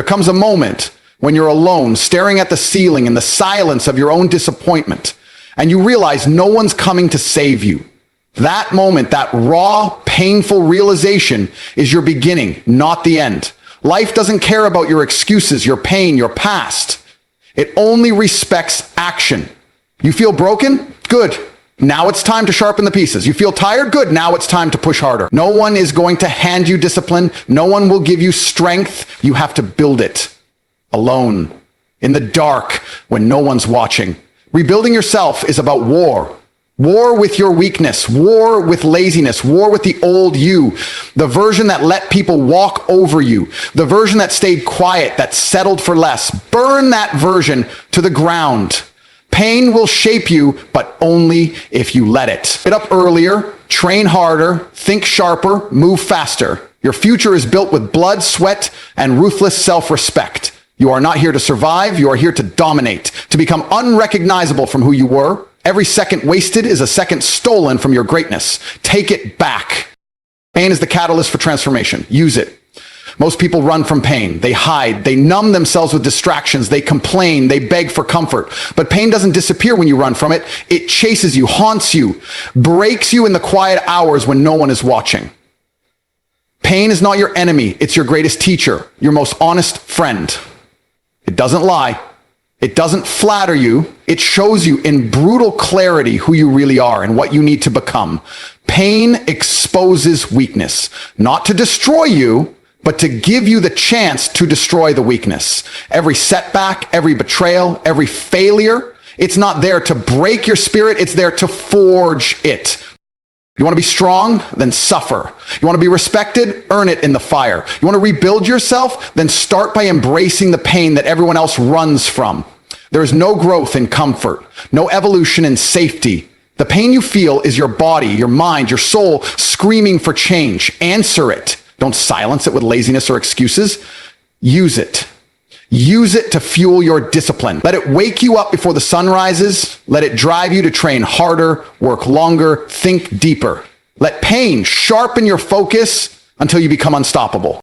There comes a moment when you're alone, staring at the ceiling in the silence of your own disappointment, and you realize no one's coming to save you. That moment, that raw, painful realization is your beginning, not the end. Life doesn't care about your excuses, your pain, your past. It only respects action. You feel broken? Good. Now it's time to sharpen the pieces. You feel tired? Good. Now it's time to push harder. No one is going to hand you discipline. No one will give you strength. You have to build it alone, in the dark, when no one's watching. Rebuilding yourself is about war. War with your weakness, war with laziness, war with the old you, the version that let people walk over you, the version that stayed quiet, that settled for less. Burn that version to the ground. Pain will shape you, but only if you let it. Get up earlier, train harder, think sharper, move faster. Your future is built with blood, sweat, and ruthless self-respect. You are not here to survive, you are here to dominate, to become unrecognizable from who you were. Every second wasted is a second stolen from your greatness. Take it back. Pain is the catalyst for transformation. Use it. Most people run from pain. They hide. They numb themselves with distractions. They complain. They beg for comfort. But pain doesn't disappear when you run from it. It chases you, haunts you, breaks you in the quiet hours when no one is watching. Pain is not your enemy. It's your greatest teacher, your most honest friend. It doesn't lie. It doesn't flatter you. It shows you in brutal clarity who you really are and what you need to become. Pain exposes weakness, not to destroy you, but to give you the chance to destroy the weakness. Every setback, every betrayal, every failure, it's not there to break your spirit. It's there to forge it. You want to be strong? Then suffer. You want to be respected? Earn it in the fire. You want to rebuild yourself? Then start by embracing the pain that everyone else runs from. There is no growth in comfort, no evolution in safety. The pain you feel is your body, your mind, your soul screaming for change. Answer it. Don't silence it with laziness or excuses. Use it. Use it to fuel your discipline. Let it wake you up before the sun rises. Let it drive you to train harder, work longer, think deeper. Let pain sharpen your focus until you become unstoppable.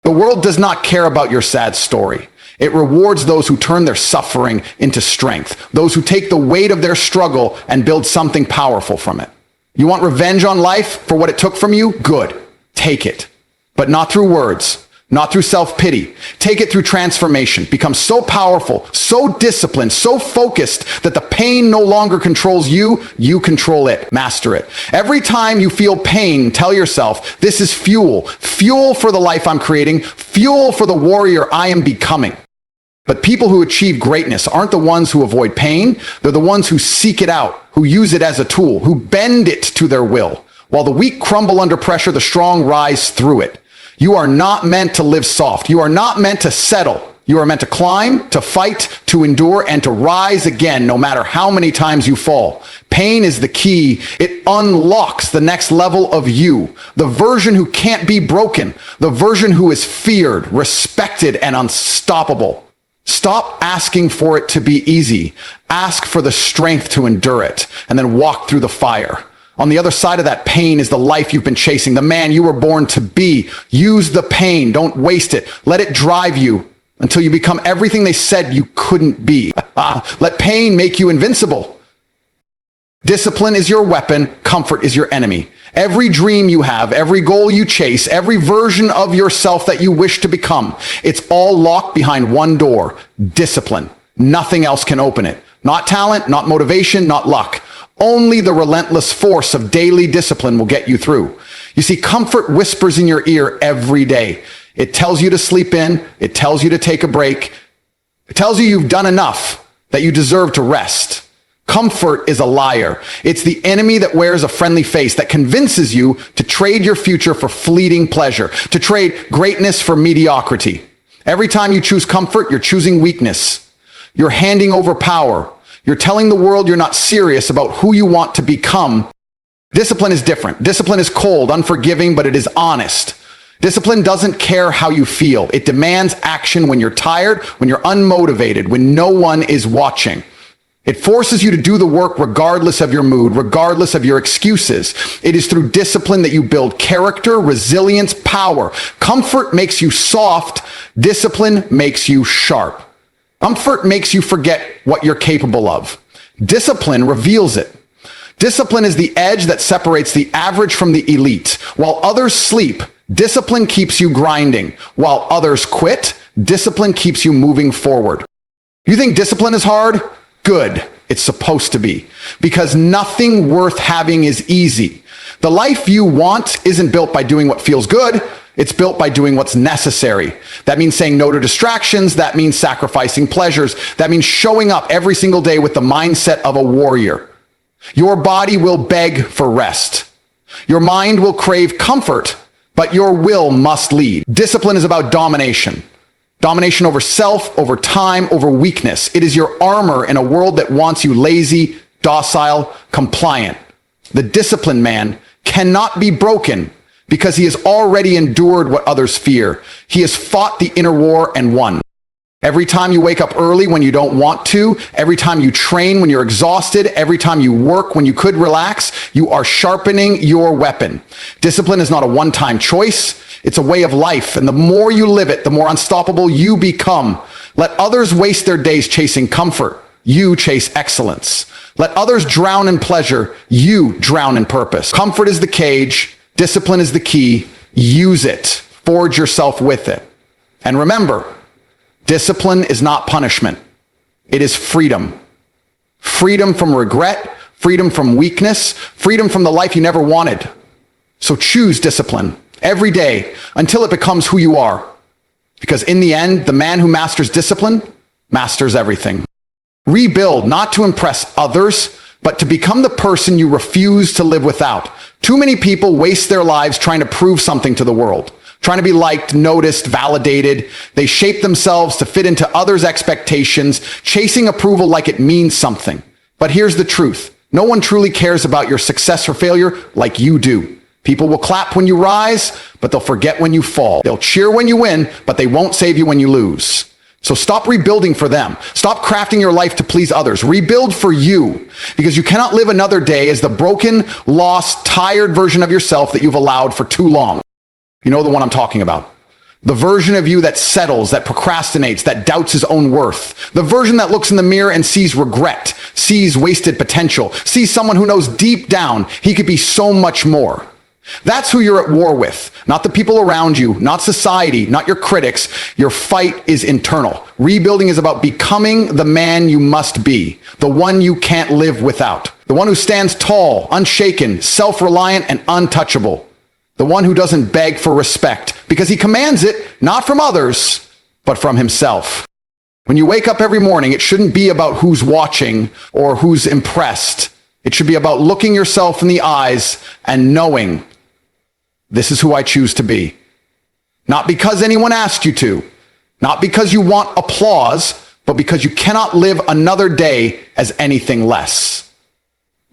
The world does not care about your sad story. It rewards those who turn their suffering into strength, those who take the weight of their struggle and build something powerful from it. You want revenge on life for what it took from you? Good. Take it. But not through words. Not through self-pity. Take it through transformation. Become so powerful, so disciplined, so focused that the pain no longer controls you. You control it. Master it. Every time you feel pain, tell yourself, this is fuel. Fuel for the life I'm creating. Fuel for the warrior I am becoming. But people who achieve greatness aren't the ones who avoid pain. They're the ones who seek it out, who use it as a tool, who bend it to their will. While the weak crumble under pressure, the strong rise through it. You are not meant to live soft. You are not meant to settle. You are meant to climb, to fight, to endure, and to rise again, no matter how many times you fall. Pain is the key. It unlocks the next level of you, the version who can't be broken, the version who is feared, respected, and unstoppable. Stop asking for it to be easy. Ask for the strength to endure it, and then walk through the fire. On the other side of that pain is the life you've been chasing, the man you were born to be. Use the pain. Don't waste it. Let it drive you until you become everything they said you couldn't be. Let pain make you invincible. Discipline is your weapon. Comfort is your enemy. Every dream you have, every goal you chase, every version of yourself that you wish to become, it's all locked behind one door: discipline. Nothing else can open it. Not talent, not motivation, not luck. Only the relentless force of daily discipline will get you through. You see, comfort whispers in your ear every day. It tells you to sleep in. It tells you to take a break. It tells you you've done enough, that you deserve to rest. Comfort is a liar. It's the enemy that wears a friendly face, that convinces you to trade your future for fleeting pleasure, to trade greatness for mediocrity. Every time you choose comfort, you're choosing weakness. You're handing over power. You're telling the world you're not serious about who you want to become. Discipline is different. Discipline is cold, unforgiving, but it is honest. Discipline doesn't care how you feel. It demands action when you're tired, when you're unmotivated, when no one is watching. It forces you to do the work regardless of your mood, regardless of your excuses. It is through discipline that you build character, resilience, power. Comfort makes you soft. Discipline makes you sharp. Comfort makes you forget what you're capable of. Discipline reveals it. Discipline is the edge that separates the average from the elite. While others sleep, discipline keeps you grinding. While others quit, discipline keeps you moving forward. You think discipline is hard? Good. It's supposed to be. Because nothing worth having is easy. The life you want isn't built by doing what feels good. It's built by doing what's necessary. That means saying no to distractions. That means sacrificing pleasures. That means showing up every single day with the mindset of a warrior. Your body will beg for rest. Your mind will crave comfort, but your will must lead. Discipline is about domination. Domination over self, over time, over weakness. It is your armor in a world that wants you lazy, docile, compliant. The disciplined man cannot be broken because he has already endured what others fear. He has fought the inner war and won. Every time you wake up early when you don't want to, every time you train when you're exhausted, every time you work when you could relax, you are sharpening your weapon. Discipline is not a one-time choice. It's a way of life, and the more you live it, the more unstoppable you become. Let others waste their days chasing comfort. You chase excellence. Let others drown in pleasure. You drown in purpose. Comfort is the cage. Discipline is the key. Use it. Forge yourself with it. And remember, discipline is not punishment. It is freedom. Freedom from regret, freedom from weakness, freedom from the life you never wanted. So choose discipline every day until it becomes who you are. Because in the end, the man who masters discipline masters everything. Rebuild not to impress others, but to become the person you refuse to live without. Too many people waste their lives trying to prove something to the world, trying to be liked, noticed, validated. They shape themselves to fit into others' expectations, chasing approval like it means something. But here's the truth. No one truly cares about your success or failure like you do. People will clap when you rise, but they'll forget when you fall. They'll cheer when you win, but they won't save you when you lose. So stop rebuilding for them. Stop crafting your life to please others. Rebuild for you, because you cannot live another day as the broken, lost, tired version of yourself that you've allowed for too long. You know the one I'm talking about. The version of you that settles, that procrastinates, that doubts his own worth. The version that looks in the mirror and sees regret, sees wasted potential, sees someone who knows deep down he could be so much more. That's who you're at war with, not the people around you, not society, not your critics. Your fight is internal. Rebuilding is about becoming the man you must be, the one you can't live without, the one who stands tall, unshaken, self-reliant, and untouchable, the one who doesn't beg for respect because he commands it not from others, but from himself. When you wake up every morning, it shouldn't be about who's watching or who's impressed. It should be about looking yourself in the eyes and knowing, this is who I choose to be. Not because anyone asked you to, not because you want applause, but because you cannot live another day as anything less.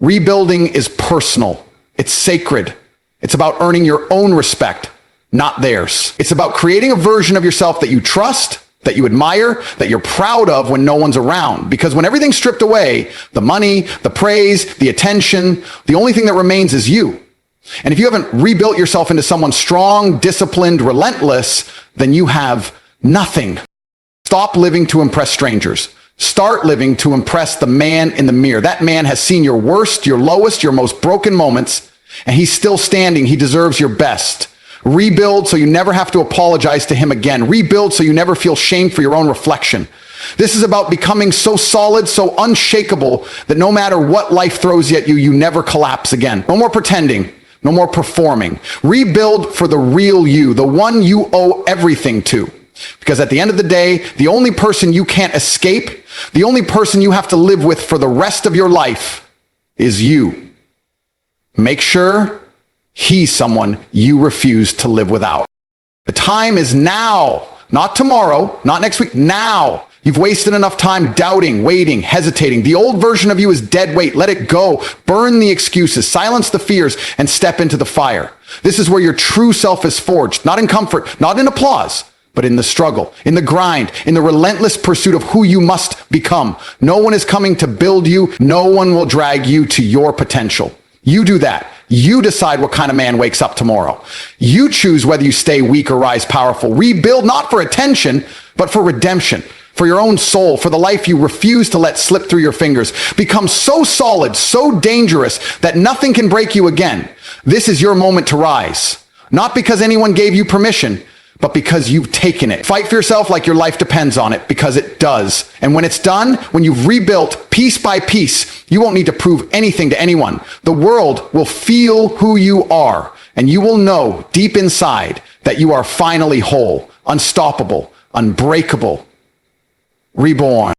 Rebuilding is personal. It's sacred. It's about earning your own respect, not theirs. It's about creating a version of yourself that you trust, that you admire, that you're proud of when no one's around. Because when everything's stripped away, the money, the praise, the attention, the only thing that remains is you. And if you haven't rebuilt yourself into someone strong, disciplined, relentless, then you have nothing. Stop living to impress strangers. Start living to impress the man in the mirror. That man has seen your worst, your lowest, your most broken moments, and he's still standing. He deserves your best. Rebuild so you never have to apologize to him again. Rebuild so you never feel shame for your own reflection. This is about becoming so solid, so unshakable that no matter what life throws at you, you never collapse again. No more pretending. No more performing. Rebuild for the real you, the one you owe everything to. Because at the end of the day, the only person you can't escape, the only person you have to live with for the rest of your life is you. Make sure he's someone you refuse to live without. The time is now, not tomorrow, not next week, now. You've wasted enough time doubting, waiting, hesitating. The old version of you is dead weight. Let it go. Burn the excuses, silence the fears, and step into the fire. This is where your true self is forged, not in comfort, not in applause, but in the struggle, in the grind, in the relentless pursuit of who you must become. No one is coming to build you. No one will drag you to your potential. You do that. You decide what kind of man wakes up tomorrow. You choose whether you stay weak or rise powerful. Rebuild not for attention, but for redemption, for your own soul, for the life you refuse to let slip through your fingers. Become so solid, so dangerous that nothing can break you again. This is your moment to rise. Not because anyone gave you permission, but because you've taken it. Fight for yourself like your life depends on it, because it does. And when it's done, when you've rebuilt piece by piece, you won't need to prove anything to anyone. The world will feel who you are, and you will know deep inside that you are finally whole, unstoppable, unbreakable, reborn.